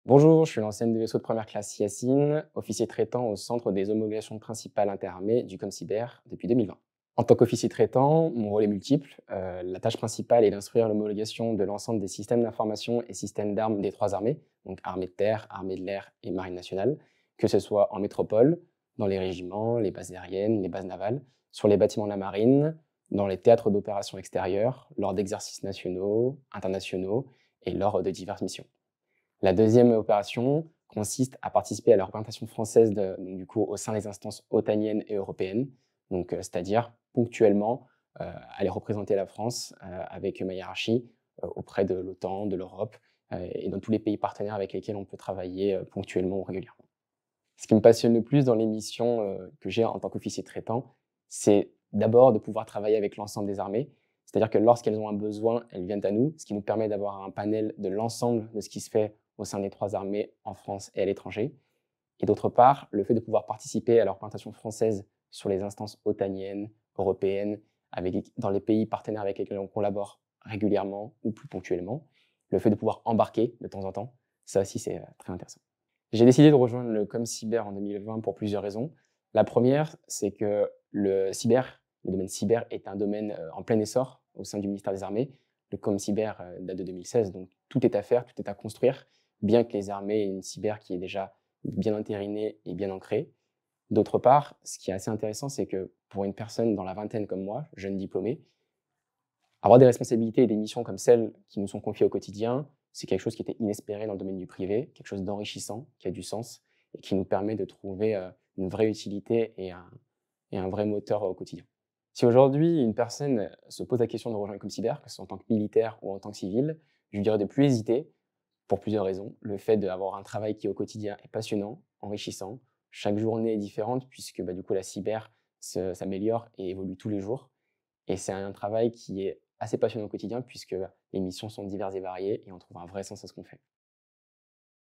Bonjour, je suis l'ancien de vaisseau de première classe Yacine, officier traitant au centre des homologations principales interarmées du COMCIBER depuis 2020. En tant qu'officier traitant, mon rôle est multiple. La tâche principale est d'instruire l'homologation de l'ensemble des systèmes d'information et systèmes d'armes des trois armées, donc armée de terre, armée de l'air et marine nationale, que ce soit en métropole, dans les régiments, les bases aériennes, les bases navales, sur les bâtiments de la marine, dans les théâtres d'opérations extérieures, lors d'exercices nationaux, internationaux et lors de diverses missions. La deuxième opération consiste à participer à la représentation française donc du coup, au sein des instances otaniennes et européennes, donc c'est-à-dire ponctuellement aller représenter la France avec ma hiérarchie auprès de l'OTAN, de l'Europe et dans tous les pays partenaires avec lesquels on peut travailler ponctuellement ou régulièrement. Ce qui me passionne le plus dans les missions que j'ai en tant qu'officier traitant, c'est d'abord de pouvoir travailler avec l'ensemble des armées. C'est-à-dire que lorsqu'elles ont un besoin, elles viennent à nous, ce qui nous permet d'avoir un panel de l'ensemble de ce qui se fait au sein des trois armées en France et à l'étranger. Et d'autre part, le fait de pouvoir participer à la représentation française sur les instances otaniennes, européennes, dans les pays partenaires avec lesquels on collabore régulièrement ou plus ponctuellement, le fait de pouvoir embarquer de temps en temps, ça aussi c'est très intéressant. J'ai décidé de rejoindre le ComCyber en 2020 pour plusieurs raisons. La première, c'est que le domaine cyber est un domaine en plein essor au sein du ministère des Armées. Le ComCyber date de 2016, donc tout est à faire, tout est à construire, bien que les armées aient une cyber qui est déjà bien entérinée et bien ancrée. D'autre part, ce qui est assez intéressant, c'est que pour une personne dans la vingtaine comme moi, jeune diplômé, avoir des responsabilités et des missions comme celles qui nous sont confiées au quotidien, c'est quelque chose qui était inespéré dans le domaine du privé, quelque chose d'enrichissant, qui a du sens et qui nous permet de trouver une vraie utilité et un vrai moteur au quotidien. Si aujourd'hui une personne se pose la question de rejoindre Comcyber, que ce soit en tant que militaire ou en tant que civil, je lui dirais de plus hésiter pour plusieurs raisons. Le fait d'avoir un travail qui au quotidien est passionnant, enrichissant. Chaque journée est différente puisque du coup la cyber s'améliore et évolue tous les jours. Et c'est un travail qui est assez passionnant au quotidien puisque les missions sont diverses et variées et on trouve un vrai sens à ce qu'on fait.